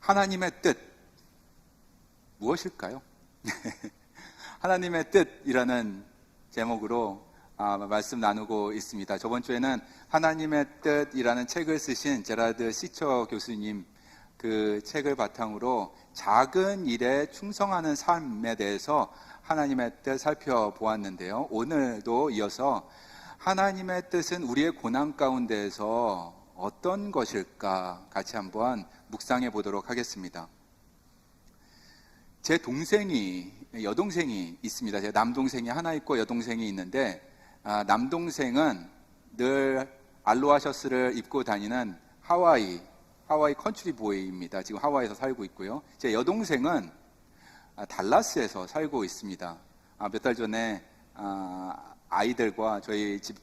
하나님의 뜻 무엇일까요? 하나님의 뜻이라는 제목으로 말씀 나누고 있습니다. 저번 주에는 하나님의 뜻이라는 책을 쓰신 제라드 시처 교수님 그 책을 바탕으로 작은 일에 충성하는 삶에 대해서 하나님의 뜻 살펴보았는데요. 오늘도 이어서 하나님의 뜻은 우리의 고난 가운데에서 어떤 것일까 같이 한번 묵상해 보도록 하겠습니다. 제 여동생이 있습니다. 제 남동생이 하나 있고 여동생이 있는데 남동생은 늘 알로하 셔츠를 입고 다니는 하와이 컨트리 보이입니다. 지금 하와이에서 살고 있고요. 제 여동생은 달라스에서 살고 있습니다. 몇 달 전에 아이들과 저희 집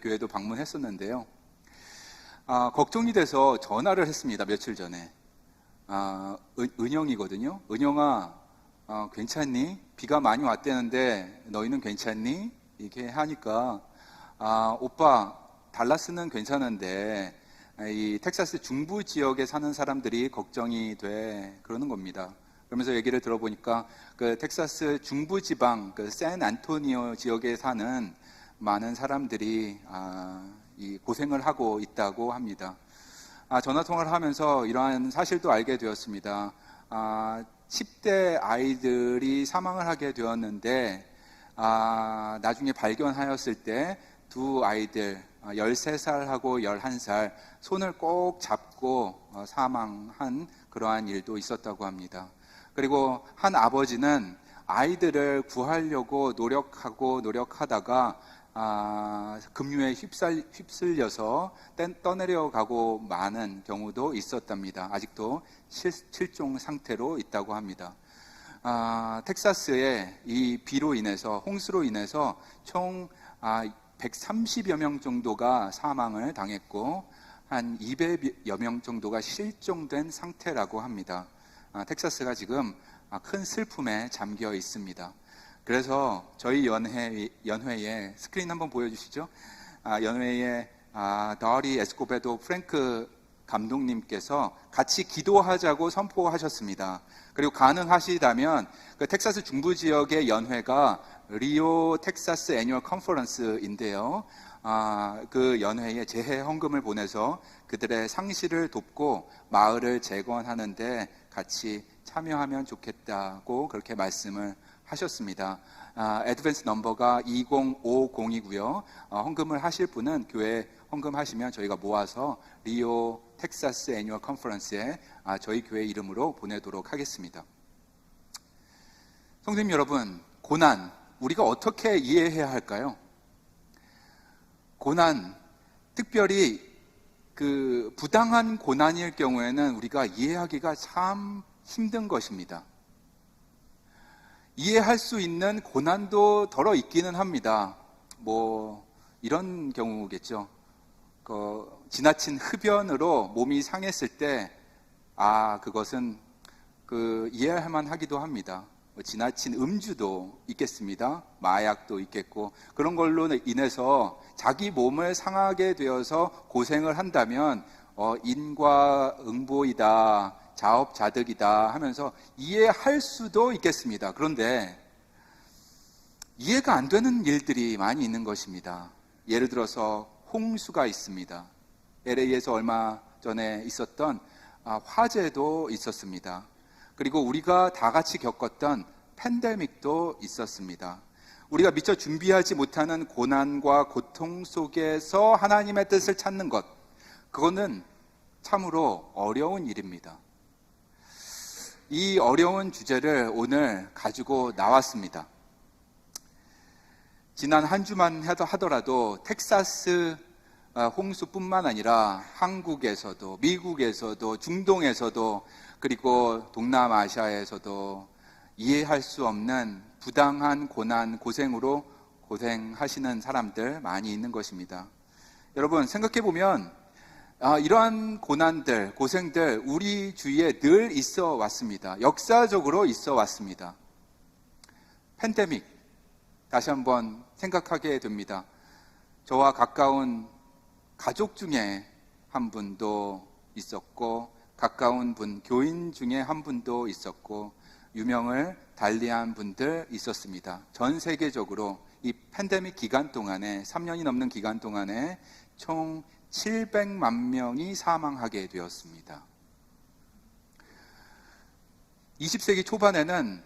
교회도 방문했었는데요. 걱정이 돼서 전화를 했습니다. 며칠 전에. 은영이거든요. 은영아, 괜찮니? 비가 많이 왔대는데 너희는 괜찮니? 이렇게 하니까 오빠, 달라스는 괜찮은데 이 텍사스 중부 지역에 사는 사람들이 걱정이 돼 그러는 겁니다. 그러면서 얘기를 들어보니까 그 텍사스 중부 지방 그 샌안토니오 지역에 사는 많은 사람들이 이 고생을 하고 있다고 합니다. 전화 통화를 하면서 이러한 사실도 알게 되었습니다. 10대 아이들이 사망을 하게 되었는데 나중에 발견하였을 때 두 아이들 13살하고 11살 손을 꼭 잡고 사망한 그러한 일도 있었다고 합니다. 그리고 한 아버지는 아이들을 구하려고 노력하다가 급류에 휩쓸려서 떠내려가고 마는 경우도 있었답니다. 아직도 실종 상태로 있다고 합니다. 텍사스의 이 비로 인해서 홍수로 인해서 총 130여 명 정도가 사망을 당했고 한 200여 명 정도가 실종된 상태라고 합니다. 텍사스가 지금 큰 슬픔에 잠겨 있습니다. 그래서 저희 연회에 스크린 한번 보여주시죠. 연회에 더리 에스코베도 프랭크 감독님께서 같이 기도하자고 선포하셨습니다. 그리고 가능하시다면 그 텍사스 중부 지역의 연회가 리오 텍사스 애뉴얼 컨퍼런스인데요. 그 연회에 재해 헌금을 보내서 그들의 상시를 돕고 마을을 재건하는데 같이 참여하면 좋겠다고 그렇게 말씀을 하셨습니다. 애드밴스 넘버가 2050이고요. 헌금을 하실 분은 교회 헌금하시면 저희가 모아서 리오 텍사스 애뉴얼 컨퍼런스에 저희 교회 이름으로 보내도록 하겠습니다. 성도님 여러분, 고난 우리가 어떻게 이해해야 할까요? 고난, 특별히 그 부당한 고난일 경우에는 우리가 이해하기가 참 힘든 것입니다. 이해할 수 있는 고난도 덜어 있기는 합니다. 이런 경우겠죠. 지나친 흡연으로 몸이 상했을 때, 그것은 이해할 만하기도 합니다. 지나친 음주도 있겠습니다. 마약도 있겠고, 그런 걸로 인해서 자기 몸을 상하게 되어서 고생을 한다면, 인과응보이다, 자업자득이다 하면서 이해할 수도 있겠습니다. 그런데 이해가 안 되는 일들이 많이 있는 것입니다. 예를 들어서 홍수가 있습니다. LA에서 얼마 전에 있었던 화재도 있었습니다. 그리고 우리가 다 같이 겪었던 팬데믹도 있었습니다. 우리가 미처 준비하지 못하는 고난과 고통 속에서 하나님의 뜻을 찾는 것, 그거는 참으로 어려운 일입니다. 이 어려운 주제를 오늘 가지고 나왔습니다. 지난 한 주만 하더라도 텍사스 홍수뿐만 아니라 한국에서도, 미국에서도, 중동에서도, 그리고 동남아시아에서도 이해할 수 없는 부당한 고난, 고생으로 고생하시는 사람들 많이 있는 것입니다. 여러분 생각해보면 이러한 고난들, 고생들 우리 주위에 늘 있어 왔습니다. 역사적으로 있어 왔습니다. 팬데믹 다시 한번 생각하게 됩니다. 저와 가까운 가족 중에 한 분도 있었고 가까운 분, 교인 중에 한 분도 있었고 유명을 달리한 분들 있었습니다. 전 세계적으로 이 팬데믹 기간 동안에 3년이 넘는 기간 동안에 총 700만 명이 사망하게 되었습니다. 20세기 초반에는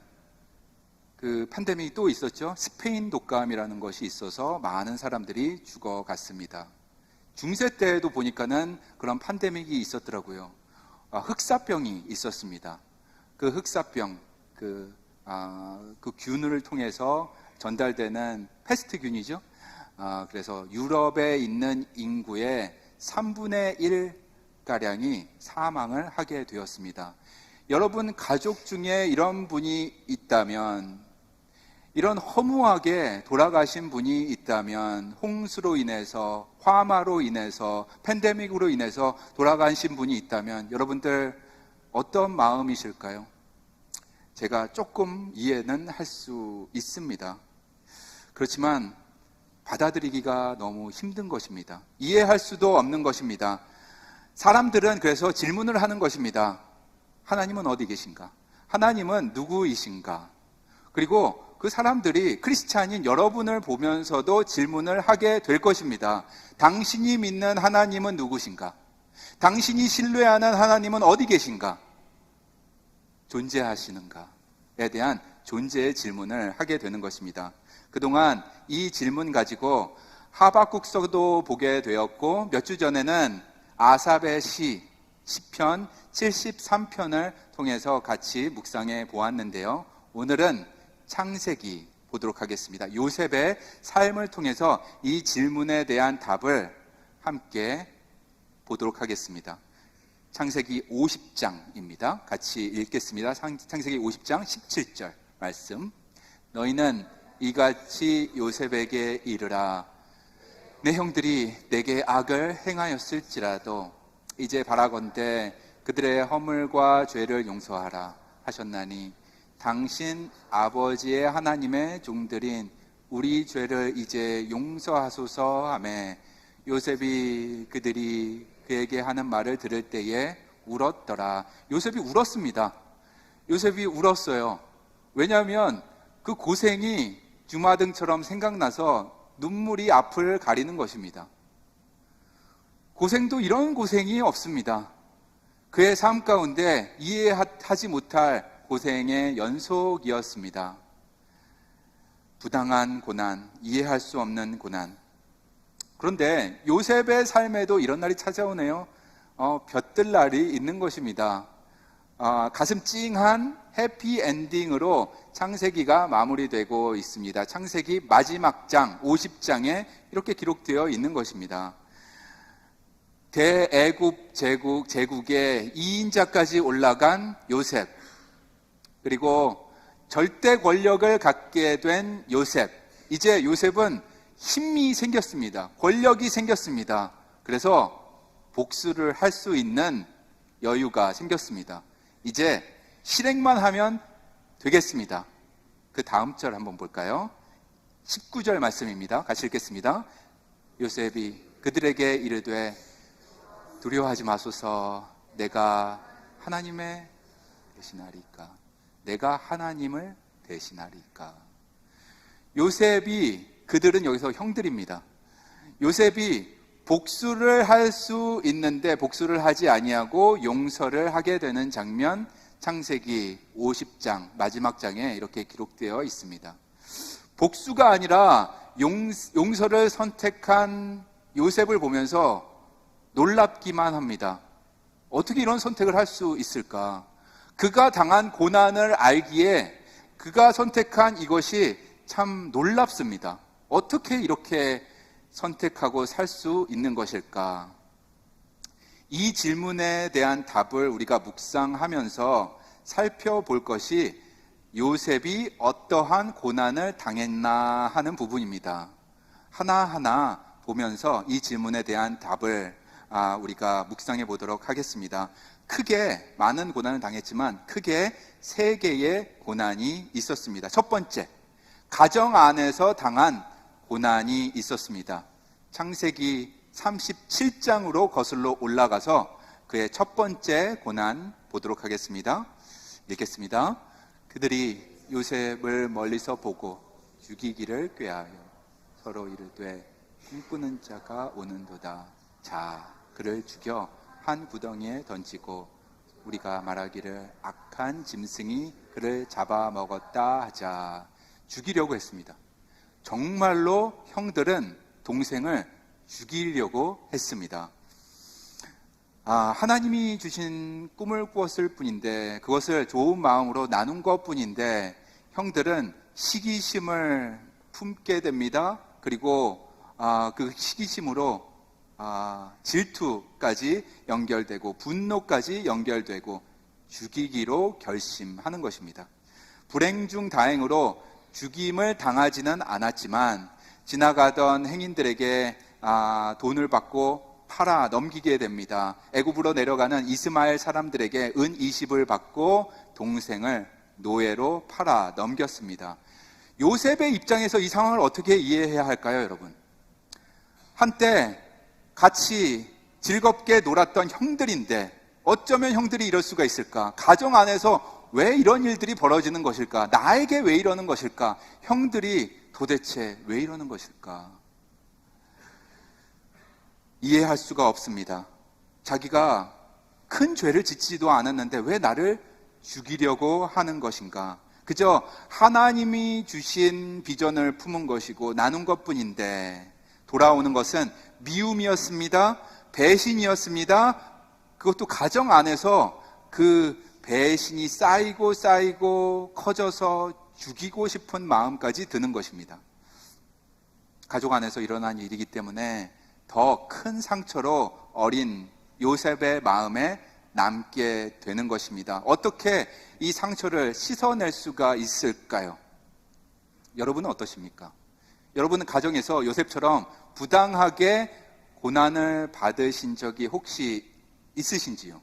그 팬데믹이 또 있었죠. 스페인 독감이라는 것이 있어서 많은 사람들이 죽어갔습니다. 중세 때에도 보니까는 그런 팬데믹이 있었더라고요. 흑사병이 있었습니다. 그 흑사병, 그 균을 통해서 전달되는 패스트균이죠. 그래서 유럽에 있는 인구의 3분의 1가량이 사망을 하게 되었습니다. 여러분 가족 중에 이런 분이 있다면, 이런 허무하게 돌아가신 분이 있다면, 홍수로 인해서, 화마로 인해서, 팬데믹으로 인해서 돌아가신 분이 있다면 여러분들 어떤 마음이실까요? 제가 조금 이해는 할 수 있습니다. 그렇지만 받아들이기가 너무 힘든 것입니다. 이해할 수도 없는 것입니다. 사람들은 그래서 질문을 하는 것입니다. 하나님은 어디 계신가? 하나님은 누구이신가? 그리고 그 사람들이 크리스찬인 여러분을 보면서도 질문을 하게 될 것입니다. 당신이 믿는 하나님은 누구신가? 당신이 신뢰하는 하나님은 어디 계신가? 존재하시는가에 대한 존재의 질문을 하게 되는 것입니다. 그동안 이 질문 가지고 하박국서도 보게 되었고, 몇 주 전에는 아삽의 시편 73편을 통해서 같이 묵상해 보았는데요. 오늘은 창세기 보도록 하겠습니다. 요셉의 삶을 통해서 이 질문에 대한 답을 함께 보도록 하겠습니다. 창세기 50장입니다. 같이 읽겠습니다. 창세기 50장 17절 말씀. 너희는 이같이 요셉에게 이르라. 내 형들이 내게 악을 행하였을지라도 이제 바라건대 그들의 허물과 죄를 용서하라 하셨나니 당신 아버지의 하나님의 종들인 우리 죄를 이제 용서하소서 하매 요셉이 그들이 그에게 하는 말을 들을 때에 울었더라. 요셉이 울었습니다. 요셉이 울었어요. 왜냐하면 그 고생이 주마등처럼 생각나서 눈물이 앞을 가리는 것입니다. 고생도 이런 고생이 없습니다. 그의 삶 가운데 이해하지 못할 고생의 연속이었습니다. 부당한 고난, 이해할 수 없는 고난. 그런데 요셉의 삶에도 이런 날이 찾아오네요. 볕들 날이 있는 것입니다. 가슴 찡한 해피엔딩으로 창세기가 마무리되고 있습니다. 창세기 마지막 장 50장에 이렇게 기록되어 있는 것입니다. 대애굽 제국의 2인자까지 올라간 요셉, 그리고 절대 권력을 갖게 된 요셉. 이제 요셉은 힘이 생겼습니다. 권력이 생겼습니다. 그래서 복수를 할 수 있는 여유가 생겼습니다. 이제 실행만 하면 되겠습니다. 그 다음 절 한번 볼까요? 19절 말씀입니다. 같이 읽겠습니다. 요셉이 그들에게 이르되 두려워하지 마소서. 내가 하나님의 대신하리까. 내가 하나님을 대신하리까. 요셉이, 그들은 여기서 형들입니다. 요셉이 복수를 할 수 있는데 복수를 하지 아니하고 용서를 하게 되는 장면, 창세기 50장 마지막 장에 이렇게 기록되어 있습니다. 복수가 아니라 용서를 선택한 요셉을 보면서 놀랍기만 합니다. 어떻게 이런 선택을 할 수 있을까? 그가 당한 고난을 알기에 그가 선택한 이것이 참 놀랍습니다. 어떻게 이렇게 선택하고 살 수 있는 것일까? 이 질문에 대한 답을 우리가 묵상하면서 살펴볼 것이 요셉이 어떠한 고난을 당했나 하는 부분입니다. 하나하나 보면서 이 질문에 대한 답을 우리가 묵상해 보도록 하겠습니다. 크게 많은 고난을 당했지만 크게 3개의 고난이 있었습니다. 첫 번째, 가정 안에서 당한 고난이 있었습니다. 창세기 37장으로 거슬러 올라가서 그의 첫 번째 고난 보도록 하겠습니다. 읽겠습니다. 그들이 요셉을 멀리서 보고 죽이기를 꾀하여 서로 이르되 꿈꾸는 자가 오는도다. 자, 그를 죽여 한 구덩이에 던지고 우리가 말하기를 악한 짐승이 그를 잡아먹었다 하자. 죽이려고 했습니다. 정말로 형들은 동생을 죽이려고 했습니다. 하나님이 주신 꿈을 꾸었을 뿐인데, 그것을 좋은 마음으로 나눈 것 뿐인데, 형들은 시기심을 품게 됩니다. 그리고 그 시기심으로 질투까지 연결되고 분노까지 연결되고 죽이기로 결심하는 것입니다. 불행 중 다행으로 죽임을 당하지는 않았지만 지나가던 행인들에게 돈을 받고 팔아 넘기게 됩니다. 애굽으로 내려가는 이스마엘 사람들에게 은 20을 받고 동생을 노예로 팔아 넘겼습니다. 요셉의 입장에서 이 상황을 어떻게 이해해야 할까요, 여러분? 한때 같이 즐겁게 놀았던 형들인데 어쩌면 형들이 이럴 수가 있을까? 가정 안에서 왜 이런 일들이 벌어지는 것일까? 나에게 왜 이러는 것일까? 형들이 도대체 왜 이러는 것일까? 이해할 수가 없습니다. 자기가 큰 죄를 짓지도 않았는데 왜 나를 죽이려고 하는 것인가? 그저 하나님이 주신 비전을 품은 것이고 나눈 것뿐인데 돌아오는 것은 미움이었습니다. 배신이었습니다. 그것도 가정 안에서 그 배신이 쌓이고 커져서 죽이고 싶은 마음까지 드는 것입니다. 가족 안에서 일어난 일이기 때문에 더 큰 상처로 어린 요셉의 마음에 남게 되는 것입니다. 어떻게 이 상처를 씻어낼 수가 있을까요? 여러분은 어떠십니까? 여러분은 가정에서 요셉처럼 부당하게 고난을 받으신 적이 혹시 있으신지요?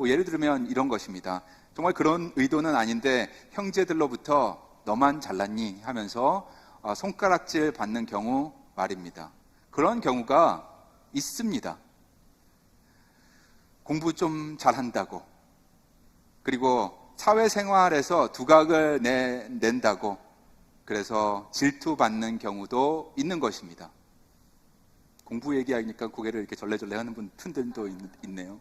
예를 들면 이런 것입니다. 정말 그런 의도는 아닌데 형제들로부터 너만 잘났니? 하면서 손가락질 받는 경우 말입니다. 그런 경우가 있습니다. 공부 좀 잘한다고, 그리고 사회생활에서 두각을 낸다고, 그래서 질투받는 경우도 있는 것입니다. 공부 얘기하니까 고개를 이렇게 절레절레 하는 분들도 있네요.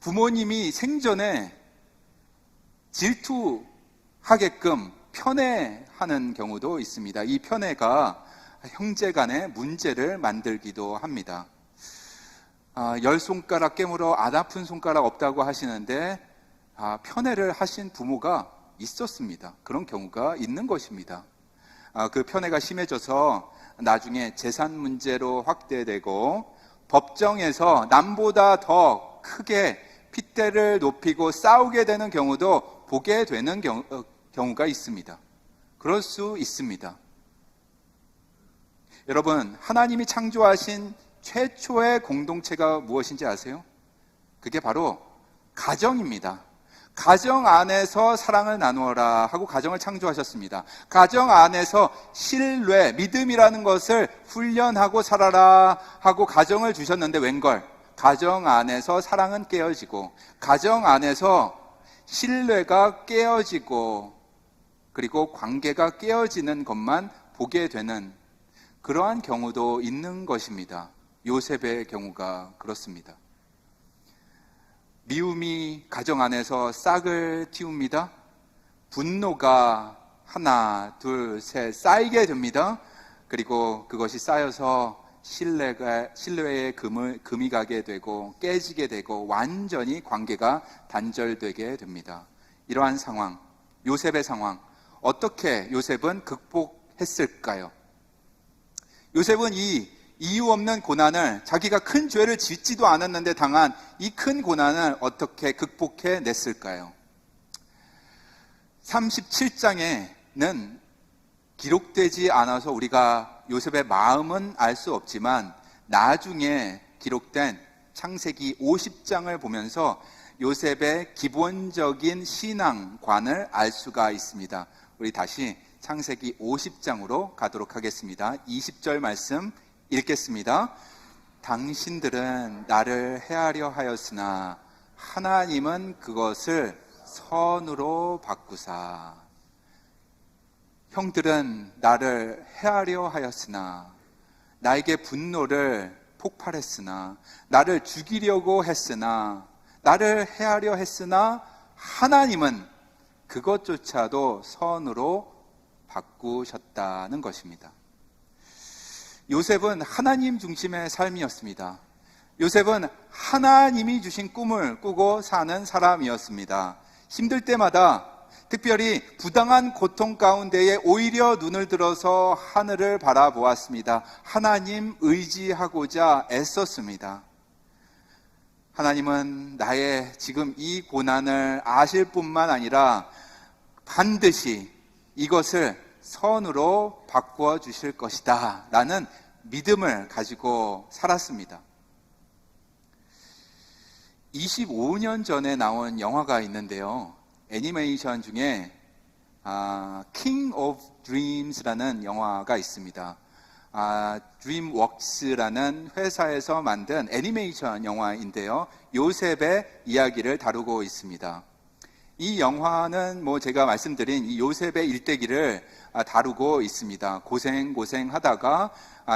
부모님이 생전에 질투하게끔 편애하는 경우도 있습니다. 이 편애가 형제 간의 문제를 만들기도 합니다. 10손가락 깨물어 안 아픈 손가락 없다고 하시는데 편애를 하신 부모가 있었습니다. 그런 경우가 있는 것입니다. 그 편애가 심해져서 나중에 재산 문제로 확대되고 법정에서 남보다 더 크게 핏대를 높이고 싸우게 되는 경우도 보게 되는 경우가 있습니다. 그럴 수 있습니다. 여러분, 하나님이 창조하신 최초의 공동체가 무엇인지 아세요? 그게 바로 가정입니다. 가정 안에서 사랑을 나누어라 하고 가정을 창조하셨습니다. 가정 안에서 신뢰, 믿음이라는 것을 훈련하고 살아라 하고 가정을 주셨는데 웬걸? 가정 안에서 사랑은 깨어지고 가정 안에서 신뢰가 깨어지고 그리고 관계가 깨어지는 것만 보게 되는 그러한 경우도 있는 것입니다. 요셉의 경우가 그렇습니다. 미움이 가정 안에서 싹을 틔웁니다. 분노가 하나, 둘, 셋 쌓이게 됩니다. 그리고 그것이 쌓여서 신뢰의 금이 가게 되고 깨지게 되고 완전히 관계가 단절되게 됩니다. 이러한 상황, 요셉의 상황, 어떻게 요셉은 극복했을까요? 요셉은 이 이유 없는 고난을, 자기가 큰 죄를 짓지도 않았는데 당한 이 큰 고난을 어떻게 극복해 냈을까요? 37장에는 기록되지 않아서 우리가 요셉의 마음은 알 수 없지만 나중에 기록된 창세기 50장을 보면서 요셉의 기본적인 신앙관을 알 수가 있습니다. 우리 다시 창세기 50장으로 가도록 하겠습니다. 20절 말씀 읽겠습니다. 당신들은 나를 해하려 하였으나 하나님은 그것을 선으로 바꾸사. 형들은 나를 해하려 하였으나, 나에게 분노를 폭발했으나, 나를 죽이려고 했으나, 나를 해하려 했으나 하나님은 그것조차도 선으로 바꾸셨다는 것입니다. 요셉은 하나님 중심의 삶이었습니다. 요셉은 하나님이 주신 꿈을 꾸고 사는 사람이었습니다. 힘들 때마다, 특별히 부당한 고통 가운데에 오히려 눈을 들어서 하늘을 바라보았습니다. 하나님 의지하고자 애썼습니다. 하나님은 나의 지금 이 고난을 아실 뿐만 아니라 반드시 이것을 선으로 바꾸어 주실 것이다 라는 믿음을 가지고 살았습니다. 25년 전에 나온 영화가 있는데요, 애니메이션 중에 King of Dreams라는 영화가 있습니다. 드림웍스라는 회사에서 만든 애니메이션 영화인데요, 요셉의 이야기를 다루고 있습니다. 이 영화는 제가 말씀드린 이 요셉의 일대기를 다루고 있습니다. 고생하다가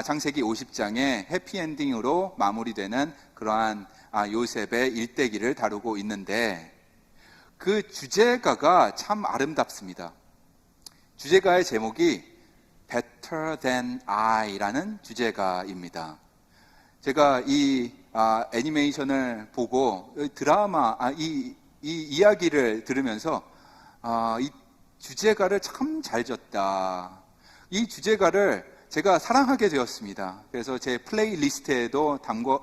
창세기 50장에 해피엔딩으로 마무리되는 그러한 요셉의 일대기를 다루고 있는데, 그 주제가가 참 아름답습니다. 주제가의 제목이 Better Than I라는 주제가입니다. 제가 이 애니메이션을 보고 드라마, 이 이야기를 들으면서 이 주제가를 참 잘 졌다. 이 주제가를 제가 사랑하게 되었습니다. 그래서 제 플레이리스트에도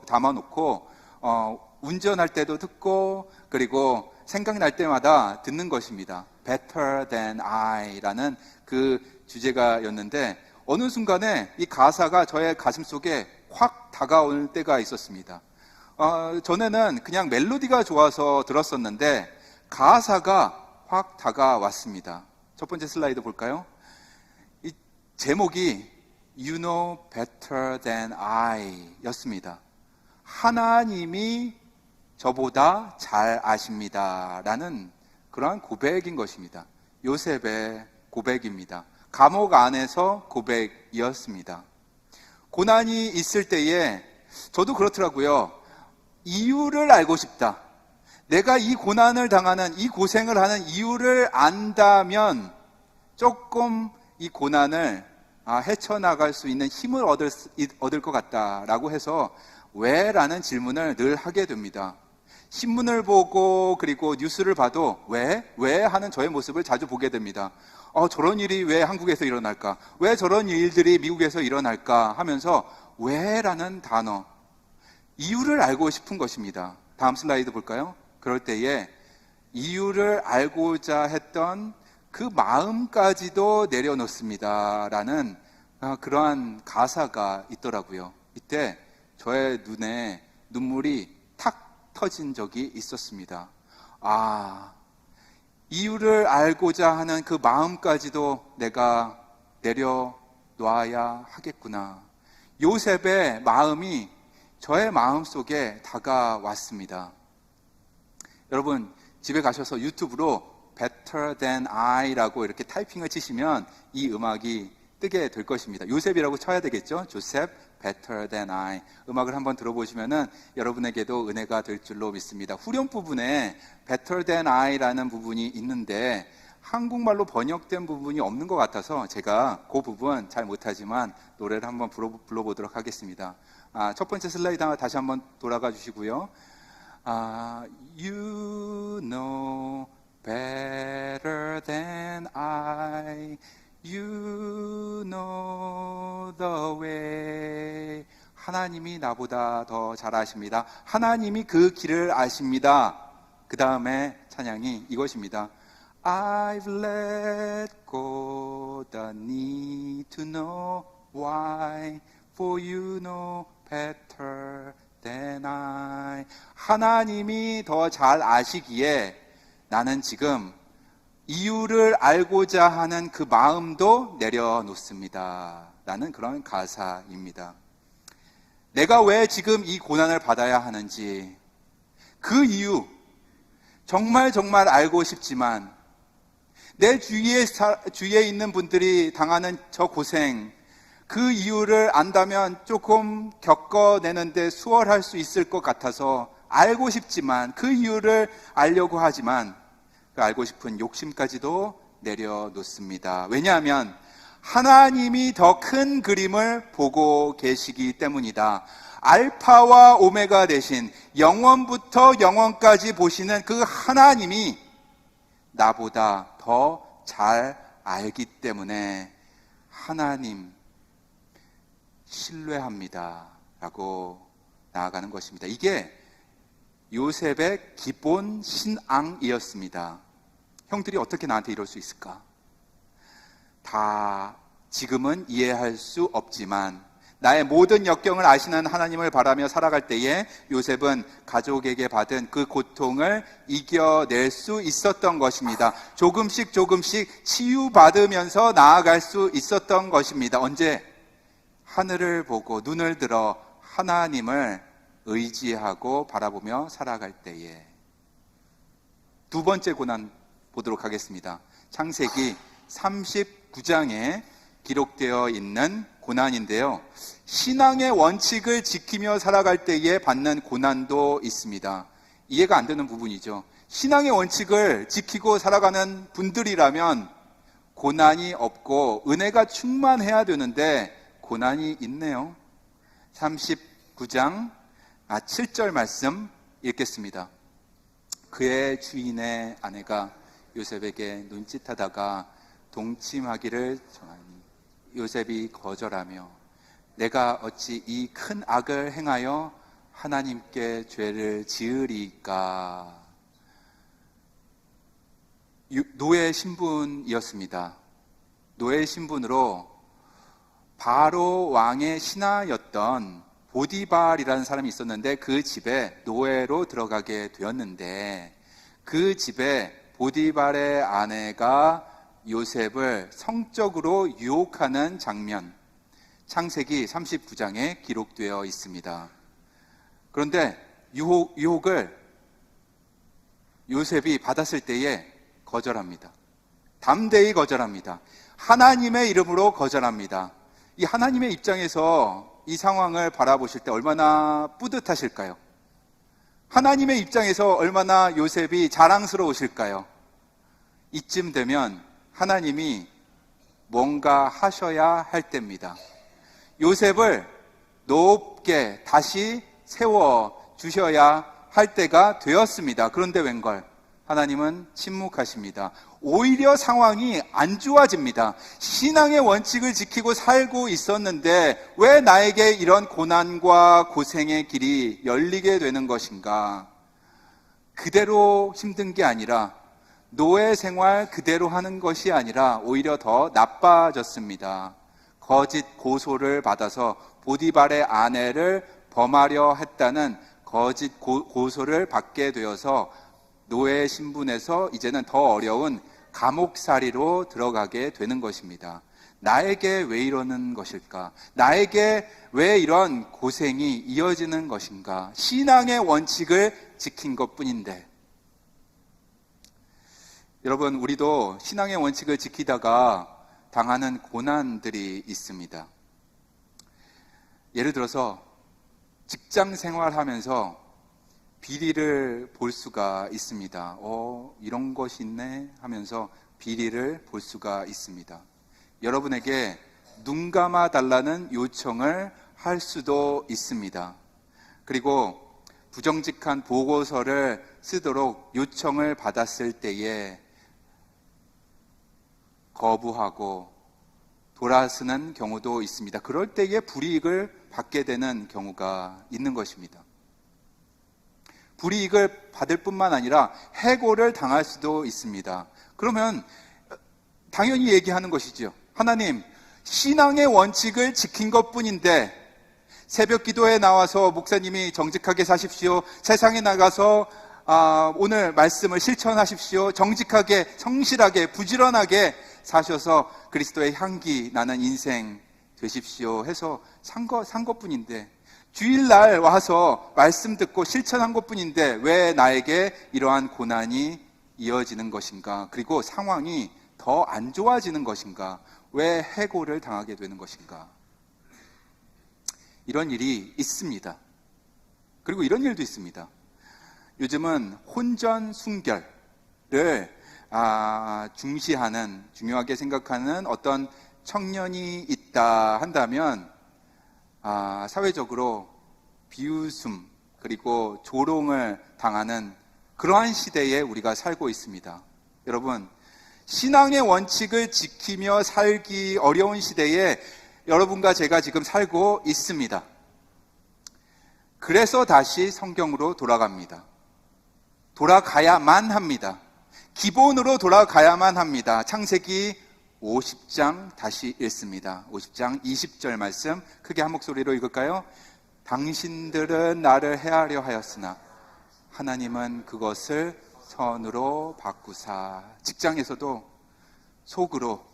담아놓고 운전할 때도 듣고, 그리고 생각날 때마다 듣는 것입니다. Better Than I라는 그 주제가였는데, 어느 순간에 이 가사가 저의 가슴 속에 확 다가올 때가 있었습니다. 전에는 그냥 멜로디가 좋아서 들었었는데 가사가 확 다가왔습니다. 첫 번째 슬라이드 볼까요? 이 제목이 You know better than I 였습니다. 하나님이 저보다 잘 아십니다 라는 그러한 고백인 것입니다. 요셉의 고백입니다. 감옥 안에서 고백이었습니다. 고난이 있을 때에 저도 그렇더라고요. 이유를 알고 싶다. 내가 이 고난을 당하는, 이 고생을 하는 이유를 안다면 조금 이 고난을 헤쳐나갈 수 있는 힘을 얻을 것 같다라고 해서 왜? 라는 질문을 늘 하게 됩니다. 신문을 보고 그리고 뉴스를 봐도 왜? 하는 저의 모습을 자주 보게 됩니다. 저런 일이 왜 한국에서 일어날까? 왜 저런 일들이 미국에서 일어날까? 하면서 왜? 라는 단어, 이유를 알고 싶은 것입니다. 다음 슬라이드 볼까요? 그럴 때에 이유를 알고자 했던 그 마음까지도 내려놓습니다 라는 그러한 가사가 있더라고요. 이때 저의 눈에 눈물이 탁 터진 적이 있었습니다. 이유를 알고자 하는 그 마음까지도 내가 내려놔야 하겠구나. 요셉의 마음이 저의 마음 속에 다가왔습니다. 여러분, 집에 가셔서 유튜브로 Better Than I라고 이렇게 타이핑을 치시면 이 음악이 뜨게 될 것입니다. 요셉이라고 쳐야 되겠죠? 조셉, Better Than I. 음악을 한번 들어보시면은 여러분에게도 은혜가 될 줄로 믿습니다. 후렴 부분에 Better Than I라는 부분이 있는데 한국말로 번역된 부분이 없는 것 같아서 제가 그 부분 잘 못하지만 노래를 한번 불러보도록 하겠습니다. 첫 번째 슬라이드 다시 한번 돌아가 주시고요. You know better than I. You know the way. 하나님이 나보다 더 잘 아십니다. 하나님이 그 길을 아십니다. 그 다음에 찬양이 이것입니다. I've let go the need to know why, for you know better than I. 하나님이 더 잘 아시기에 나는 지금 이유를 알고자 하는 그 마음도 내려놓습니다 라는 그런 가사입니다. 내가 왜 지금 이 고난을 받아야 하는지, 그 이유 정말 알고 싶지만 내 주위에 있는 분들이 당하는 저 고생, 그 이유를 안다면 조금 겪어내는데 수월할 수 있을 것 같아서 알고 싶지만, 그 이유를 알려고 하지만 그 알고 싶은 욕심까지도 내려놓습니다. 왜냐하면 하나님이 더 큰 그림을 보고 계시기 때문이다. 알파와 오메가 되신 영원부터 영원까지 보시는 그 하나님이 나보다 더 잘 알기 때문에 하나님 신뢰합니다 라고 나아가는 것입니다. 이게 요셉의 기본 신앙이었습니다. 형들이 어떻게 나한테 이럴 수 있을까? 다 지금은 이해할 수 없지만 나의 모든 역경을 아시는 하나님을 바라며 살아갈 때에 요셉은 가족에게 받은 그 고통을 이겨낼 수 있었던 것입니다. 조금씩 치유받으면서 나아갈 수 있었던 것입니다. 언제? 하늘을 보고 눈을 들어 하나님을 의지하고 바라보며 살아갈 때에. 두 번째 고난 보도록 하겠습니다. 창세기 39장에 기록되어 있는 고난인데요, 신앙의 원칙을 지키며 살아갈 때에 받는 고난도 있습니다. 이해가 안 되는 부분이죠. 신앙의 원칙을 지키고 살아가는 분들이라면 고난이 없고 은혜가 충만해야 되는데 고난이 있네요. 39장 7절 말씀 읽겠습니다. 그의 주인의 아내가 요셉에게 눈짓하다가 동침하기를 정하니 요셉이 거절하며 내가 어찌 이 큰 악을 행하여 하나님께 죄를 지으리까. 노예 신분이었습니다. 노예 신분으로 바로 왕의 신하였던 보디발이라는 사람이 있었는데 그 집에 노예로 들어가게 되었는데, 그 집에 보디발의 아내가 요셉을 성적으로 유혹하는 장면, 창세기 39장에 기록되어 있습니다. 그런데 유혹을 요셉이 받았을 때에 거절합니다. 담대히 거절합니다. 하나님의 이름으로 거절합니다. 이 하나님의 입장에서 이 상황을 바라보실 때 얼마나 뿌듯하실까요? 하나님의 입장에서 얼마나 요셉이 자랑스러우실까요? 이쯤 되면 하나님이 뭔가 하셔야 할 때입니다. 요셉을 높게 다시 세워 주셔야 할 때가 되었습니다. 그런데 웬걸? 하나님은 침묵하십니다. 오히려 상황이 안 좋아집니다. 신앙의 원칙을 지키고 살고 있었는데 왜 나에게 이런 고난과 고생의 길이 열리게 되는 것인가? 그대로 힘든 게 아니라, 노예 생활 그대로 하는 것이 아니라 오히려 더 나빠졌습니다. 거짓 고소를 받아서 보디발의 아내를 범하려 했다는 거짓 고소를 받게 되어서 노예 신분에서 이제는 더 어려운 감옥살이로 들어가게 되는 것입니다. 나에게 왜 이러는 것일까? 나에게 왜 이런 고생이 이어지는 것인가? 신앙의 원칙을 지킨 것뿐인데. 여러분, 우리도 신앙의 원칙을 지키다가 당하는 고난들이 있습니다. 예를 들어서 직장 생활하면서 비리를 볼 수가 있습니다. 이런 것이 있네 하면서 비리를 볼 수가 있습니다. 여러분에게 눈 감아 달라는 요청을 할 수도 있습니다. 그리고 부정직한 보고서를 쓰도록 요청을 받았을 때에 거부하고 돌아서는 경우도 있습니다. 그럴 때에 불이익을 받게 되는 경우가 있는 것입니다. 불이익을 받을 뿐만 아니라 해고를 당할 수도 있습니다. 그러면 당연히 얘기하는 것이죠. 하나님, 신앙의 원칙을 지킨 것뿐인데 새벽 기도에 나와서 목사님이 정직하게 사십시오, 세상에 나가서 오늘 말씀을 실천하십시오, 정직하게 성실하게 부지런하게 사셔서 그리스도의 향기 나는 인생 되십시오 해서 산 것뿐인데 주일날 와서 말씀 듣고 실천한 것뿐인데 왜 나에게 이러한 고난이 이어지는 것인가? 그리고 상황이 더 안 좋아지는 것인가? 왜 해고를 당하게 되는 것인가? 이런 일이 있습니다. 그리고 이런 일도 있습니다. 요즘은 혼전 순결을 중시하는, 중요하게 생각하는 어떤 청년이 있다 한다면 사회적으로 비웃음 그리고 조롱을 당하는 그러한 시대에 우리가 살고 있습니다. 여러분, 신앙의 원칙을 지키며 살기 어려운 시대에 여러분과 제가 지금 살고 있습니다. 그래서 다시 성경으로 돌아갑니다. 돌아가야만 합니다. 기본으로 돌아가야만 합니다. 창세기 50장 다시 읽습니다. 50장 20절 말씀 크게 한 목소리로 읽을까요? 당신들은 나를 해하려 하였으나 하나님은 그것을 선으로 바꾸사. 직장에서도 속으로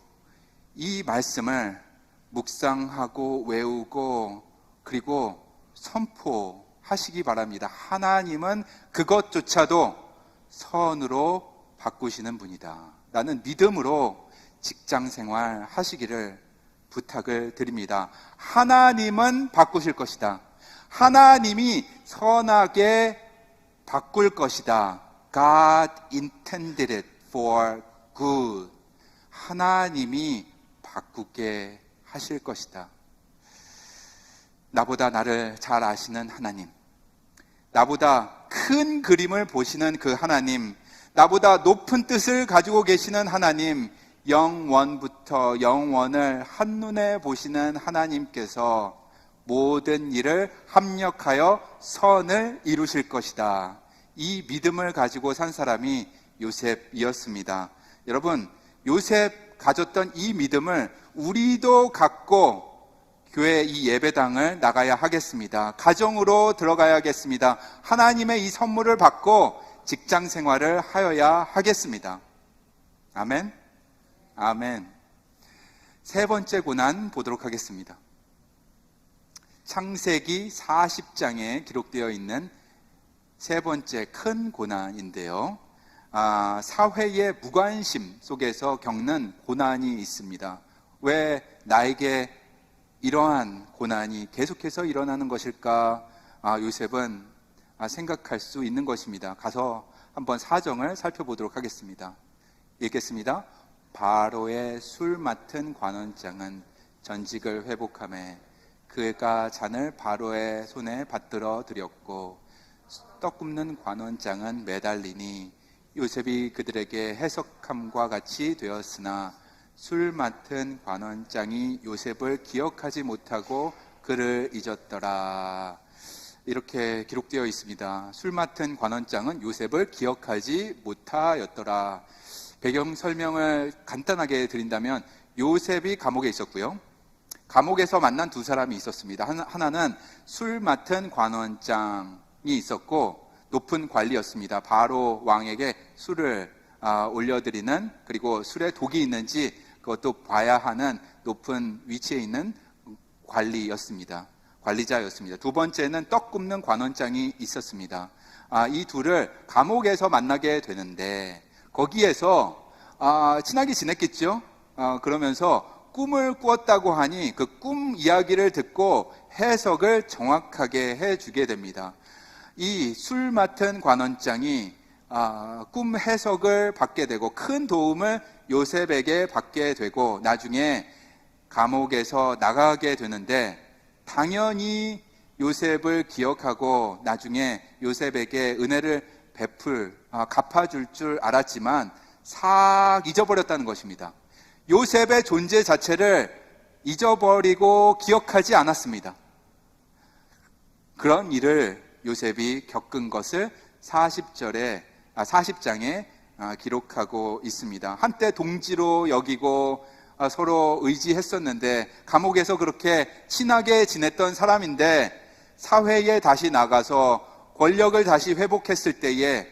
이 말씀을 묵상하고 외우고 그리고 선포하시기 바랍니다. 하나님은 그것조차도 선으로 바꾸시는 분이다. 나는 믿음으로 직장생활 하시기를 부탁을 드립니다. 하나님은 바꾸실 것이다. 하나님이 선하게 바꿀 것이다. God intended it for good. 하나님이 바꾸게 하실 것이다. 나보다 나를 잘 아시는 하나님, 나보다 큰 그림을 보시는 그 하나님, 나보다 높은 뜻을 가지고 계시는 하나님, 영원부터 영원을 한눈에 보시는 하나님께서 모든 일을 합력하여 선을 이루실 것이다. 이 믿음을 가지고 산 사람이 요셉이었습니다. 여러분, 요셉 가졌던 이 믿음을 우리도 갖고 교회 이 예배당을 나가야 하겠습니다. 가정으로 들어가야겠습니다. 하나님의 이 선물을 받고 직장 생활을 하여야 하겠습니다. 아멘. 아멘. 세 번째 고난 보도록 하겠습니다. 창세기 40장에 기록되어 있는 세 번째 큰 고난인데요. 사회의 무관심 속에서 겪는 고난이 있습니다. 왜 나에게 이러한 고난이 계속해서 일어나는 것일까? 요셉은 생각할 수 있는 것입니다. 가서 한번 사정을 살펴보도록 하겠습니다. 읽겠습니다. 바로의 술 맡은 관원장은 전직을 회복하며 그가 잔을 바로의 손에 받들어 드렸고 떡 굽는 관원장은 매달리니 요셉이 그들에게 해석함과 같이 되었으나 술 맡은 관원장이 요셉을 기억하지 못하고 그를 잊었더라. 이렇게 기록되어 있습니다. 술 맡은 관원장은 요셉을 기억하지 못하였더라. 배경 설명을 간단하게 드린다면 요셉이 감옥에 있었고요. 감옥에서 만난 두 사람이 있었습니다. 하나는 술 맡은 관원장이 있었고 높은 관리였습니다. 바로 왕에게 술을 올려드리는, 그리고 술에 독이 있는지 그것도 봐야 하는 높은 위치에 있는 관리자였습니다. 두 번째는 떡 굽는 관원장이 있었습니다. 이 둘을 감옥에서 만나게 되는데 거기에서 친하게 지냈겠죠. 그러면서 꿈을 꾸었다고 하니 그 꿈 이야기를 듣고 해석을 정확하게 해주게 됩니다. 이 술 맡은 관원장이 꿈 해석을 받게 되고 큰 도움을 요셉에게 받게 되고 나중에 감옥에서 나가게 되는데 당연히 요셉을 기억하고 나중에 요셉에게 은혜를 갚아줄 줄 알았지만 싹 잊어버렸다는 것입니다. 요셉의 존재 자체를 잊어버리고 기억하지 않았습니다. 그런 일을 요셉이 겪은 것을 40장에 기록하고 있습니다. 한때 동지로 여기고 서로 의지했었는데 감옥에서 그렇게 친하게 지냈던 사람인데 사회에 다시 나가서 권력을 다시 회복했을 때에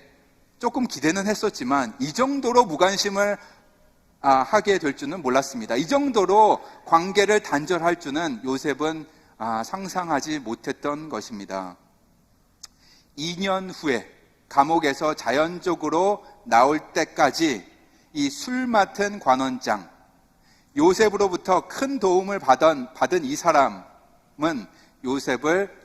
조금 기대는 했었지만 이 정도로 무관심을 하게 될 줄은 몰랐습니다. 이 정도로 관계를 단절할 줄은 요셉은 상상하지 못했던 것입니다. 2년 후에 감옥에서 자연적으로 나올 때까지 이 술 맡은 관원장, 요셉으로부터 큰 도움을 받은 이 사람은 요셉을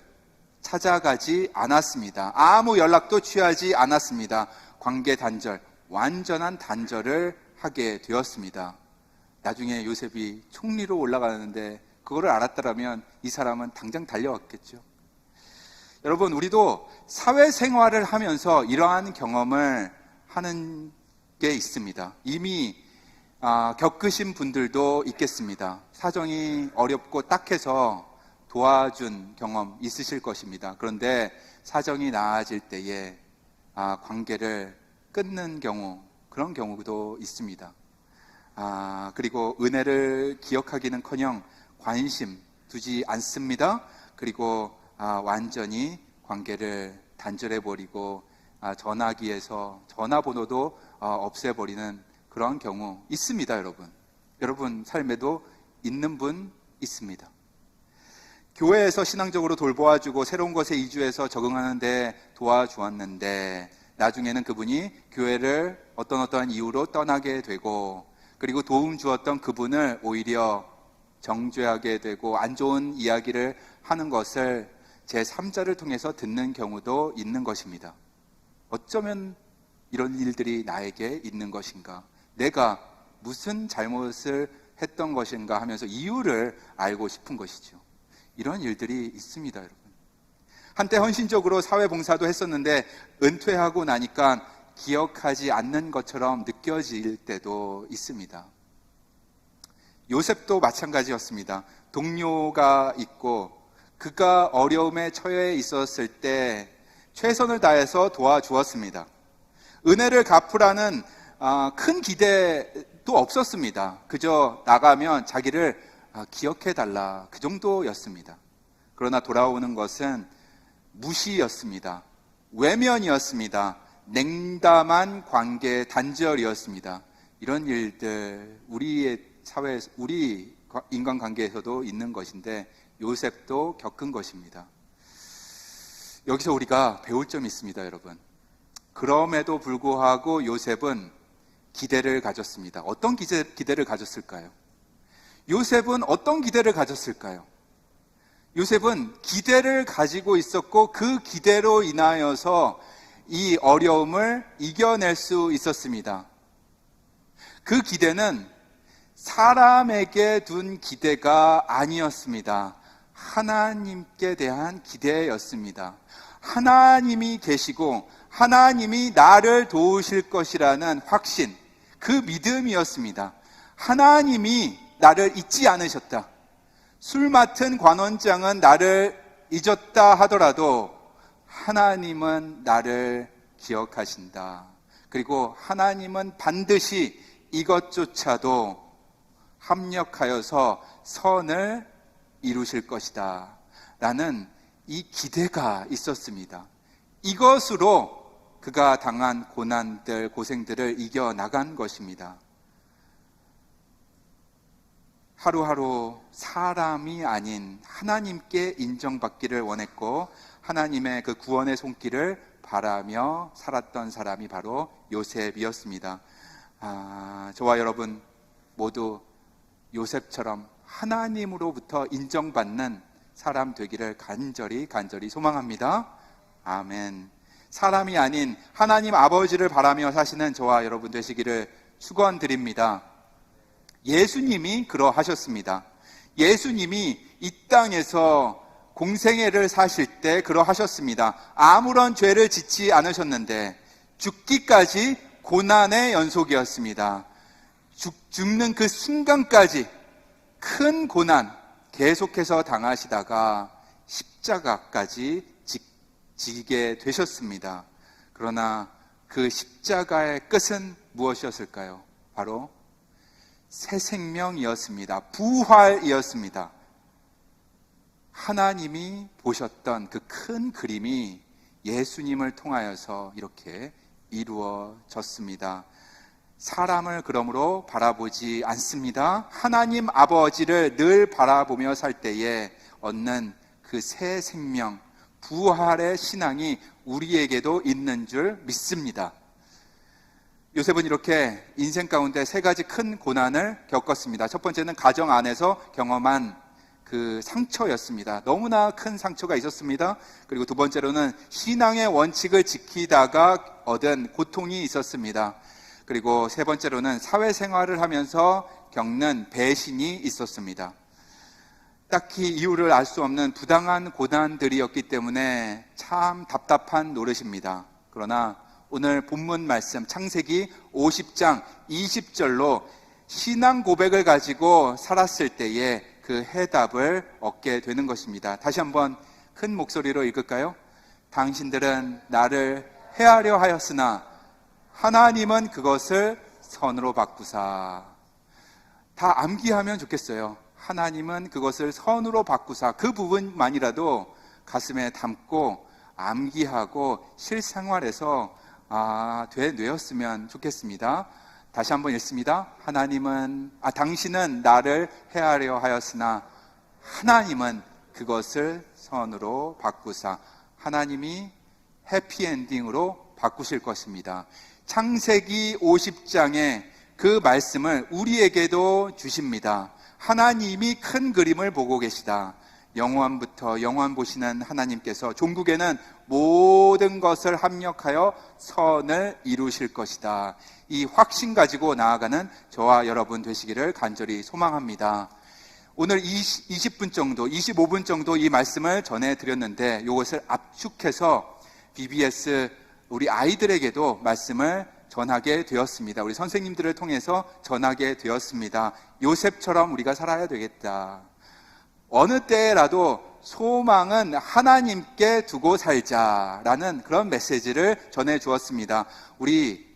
찾아가지 않았습니다. 아무 연락도 취하지 않았습니다. 관계 단절, 완전한 단절을 하게 되었습니다. 나중에 요셉이 총리로 올라가는데 그거를 알았더라면 이 사람은 당장 달려왔겠죠. 여러분, 우리도 사회생활을 하면서 이러한 경험을 하는 게 있습니다. 이미 겪으신 분들도 있겠습니다. 사정이 어렵고 딱해서 도와준 경험 있으실 것입니다. 그런데 사정이 나아질 때에 관계를 끊는 경우, 그런 경우도 있습니다. 그리고 은혜를 기억하기는커녕 관심 두지 않습니다. 그리고 완전히 관계를 단절해버리고 전화기에서 전화번호도 없애버리는 그런 경우 있습니다. 여러분 삶에도 있는 분 있습니다. 교회에서 신앙적으로 돌보아주고 새로운 곳에 이주해서 적응하는 데 도와주었는데 나중에는 그분이 교회를 어떠한 이유로 떠나게 되고, 그리고 도움 주었던 그분을 오히려 정죄하게 되고 안 좋은 이야기를 하는 것을 제3자를 통해서 듣는 경우도 있는 것입니다. 어쩌면 이런 일들이 나에게 있는 것인가, 내가 무슨 잘못을 했던 것인가 하면서 이유를 알고 싶은 것이죠. 이런 일들이 있습니다. 여러분, 한때 헌신적으로 사회봉사도 했었는데 은퇴하고 나니까 기억하지 않는 것처럼 느껴질 때도 있습니다. 요셉도 마찬가지였습니다. 동료가 있고 그가 어려움에 처해 있었을 때 최선을 다해서 도와주었습니다. 은혜를 갚으라는 큰 기대도 없었습니다. 그저 나가면 자기를 기억해달라, 그 정도였습니다. 그러나 돌아오는 것은 무시였습니다. 외면이었습니다. 냉담한 관계 단절이었습니다. 이런 일들 우리의 사회에서, 우리 인간관계에서도 있는 것인데 요셉도 겪은 것입니다. 여기서 우리가 배울 점이 있습니다. 여러분, 그럼에도 불구하고 요셉은 기대를 가졌습니다. 어떤 기대를 가졌을까요? 요셉은 어떤 기대를 가졌을까요? 요셉은 기대를 가지고 있었고 그 기대로 인하여서 이 어려움을 이겨낼 수 있었습니다. 그 기대는 사람에게 둔 기대가 아니었습니다. 하나님께 대한 기대였습니다. 하나님이 계시고 하나님이 나를 도우실 것이라는 확신, 그 믿음이었습니다. 하나님이 나를 잊지 않으셨다. 술 맡은 관원장은 나를 잊었다 하더라도 하나님은 나를 기억하신다. 그리고 하나님은 반드시 이것조차도 합력하여서 선을 이루실 것이다 라는 이 기대가 있었습니다. 이것으로 그가 당한 고난들, 고생들을 이겨나간 것입니다. 하루하루 사람이 아닌 하나님께 인정받기를 원했고 하나님의 그 구원의 손길을 바라며 살았던 사람이 바로 요셉이었습니다. 저와 여러분 모두 요셉처럼 하나님으로부터 인정받는 사람 되기를 간절히 소망합니다. 아멘. 사람이 아닌 하나님 아버지를 바라며 사시는 저와 여러분 되시기를 축원드립니다. 예수님이 그러하셨습니다. 예수님이 이 땅에서 공생애를 사실 때 그러하셨습니다. 아무런 죄를 짓지 않으셨는데 죽기까지 고난의 연속이었습니다. 죽는 그 순간까지 큰 고난 계속해서 당하시다가 십자가까지 지게 되셨습니다. 그러나 그 십자가의 끝은 무엇이었을까요? 바로 새 생명이었습니다. 부활이었습니다. 하나님이 보셨던 그 큰 그림이 예수님을 통하여서 이렇게 이루어졌습니다. 사람을 그러므로 바라보지 않습니다. 하나님 아버지를 늘 바라보며 살 때에 얻는 그 새 생명, 부활의 신앙이 우리에게도 있는 줄 믿습니다. 요셉은 이렇게 인생 가운데 세 가지 큰 고난을 겪었습니다. 첫 번째는 가정 안에서 경험한 그 상처였습니다. 너무나 큰 상처가 있었습니다. 그리고 두 번째로는 신앙의 원칙을 지키다가 얻은 고통이 있었습니다. 그리고 세 번째로는 사회생활을 하면서 겪는 배신이 있었습니다. 딱히 이유를 알 수 없는 부당한 고난들이었기 때문에 참 답답한 노릇입니다. 그러나 오늘 본문 말씀 창세기 50장 20절로 신앙 고백을 가지고 살았을 때에 그 해답을 얻게 되는 것입니다. 다시 한번 큰 목소리로 읽을까요? 당신들은 나를 해하려 하였으나 하나님은 그것을 선으로 바꾸사. 다 암기하면 좋겠어요. 하나님은 그것을 선으로 바꾸사. 그 부분만이라도 가슴에 담고 암기하고 실생활에서 되뇌었으면 좋겠습니다. 다시 한번 읽습니다. 당신은 나를 해하려 하였으나 하나님은 그것을 선으로 바꾸사. 하나님이 해피엔딩으로 바꾸실 것입니다. 창세기 50장에 그 말씀을 우리에게도 주십니다. 하나님이 큰 그림을 보고 계시다. 영원부터 영원 보시는 하나님께서 종국에는 모든 것을 합력하여 선을 이루실 것이다. 이 확신 가지고 나아가는 저와 여러분 되시기를 간절히 소망합니다. 오늘 20분 정도, 25분 정도 이 말씀을 전해드렸는데 이것을 압축해서 BBS 우리 아이들에게도 말씀을 전하게 되었습니다. 우리 선생님들을 통해서 전하게 되었습니다. 요셉처럼 우리가 살아야 되겠다. 어느 때라도 소망은 하나님께 두고 살자라는 그런 메시지를 전해주었습니다. 우리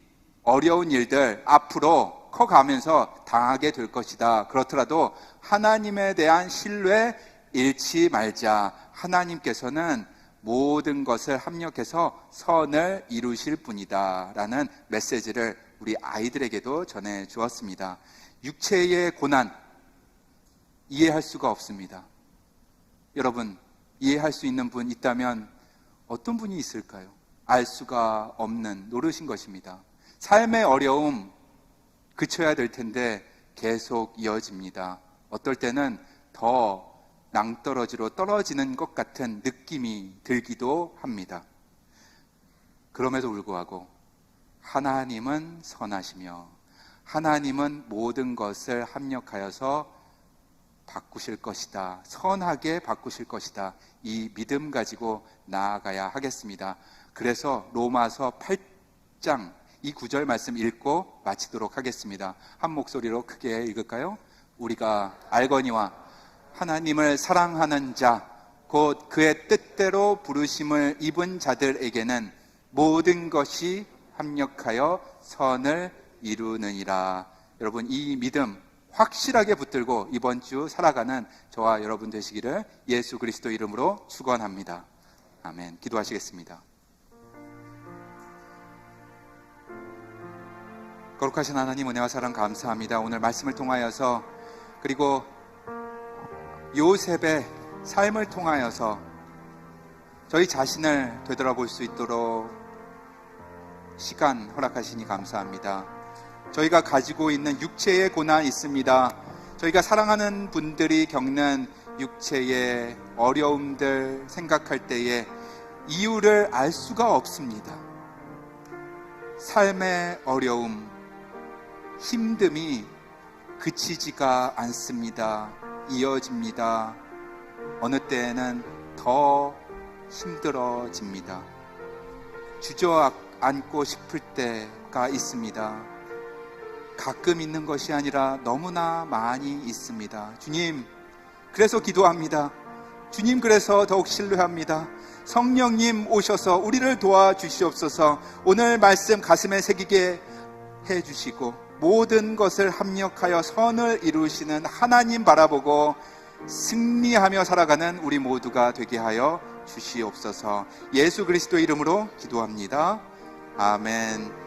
어려운 일들 앞으로 커가면서 당하게 될 것이다. 그렇더라도 하나님에 대한 신뢰 잃지 말자. 하나님께서는 모든 것을 합력해서 선을 이루실 분이다 라는 메시지를 우리 아이들에게도 전해주었습니다. 육체의 고난 이해할 수가 없습니다. 여러분, 이해할 수 있는 분 있다면 어떤 분이 있을까요? 알 수가 없는 노릇인 것입니다. 삶의 어려움 그쳐야 될 텐데 계속 이어집니다. 어떨 때는 더 낭떠러지로 떨어지는 것 같은 느낌이 들기도 합니다. 그럼에도 불구하고 하나님은 선하시며 하나님은 모든 것을 합력하여서 바꾸실 것이다. 선하게 바꾸실 것이다. 이 믿음 가지고 나아가야 하겠습니다. 그래서 로마서 8장 이 9절 말씀 읽고 마치도록 하겠습니다. 한 목소리로 크게 읽을까요? 우리가 알거니와 하나님을 사랑하는 자, 곧 그의 뜻대로 부르심을 입은 자들에게는 모든 것이 합력하여 선을 이루느니라. 여러분, 이 믿음 확실하게 붙들고 이번 주 살아가는 저와 여러분 되시기를 예수 그리스도 이름으로 축원합니다. 아멘. 기도하시겠습니다. 거룩하신 하나님, 은혜와 사랑 감사합니다. 오늘 말씀을 통하여서 그리고 요셉의 삶을 통하여서 저희 자신을 되돌아볼 수 있도록 시간 허락하시니 감사합니다. 저희가 가지고 있는 육체의 고난 있습니다. 저희가 사랑하는 분들이 겪는 육체의 어려움들 생각할 때에 이유를 알 수가 없습니다. 삶의 어려움, 힘듦이 그치지가 않습니다. 이어집니다. 어느 때에는 더 힘들어집니다. 주저앉고 싶을 때가 있습니다. 가끔 있는 것이 아니라 너무나 많이 있습니다. 주님, 그래서 기도합니다. 주님, 그래서 더욱 신뢰합니다. 성령님 오셔서 우리를 도와주시옵소서. 오늘 말씀 가슴에 새기게 해주시고 모든 것을 합력하여 선을 이루시는 하나님 바라보고 승리하며 살아가는 우리 모두가 되게 하여 주시옵소서. 예수 그리스도 이름으로 기도합니다. 아멘.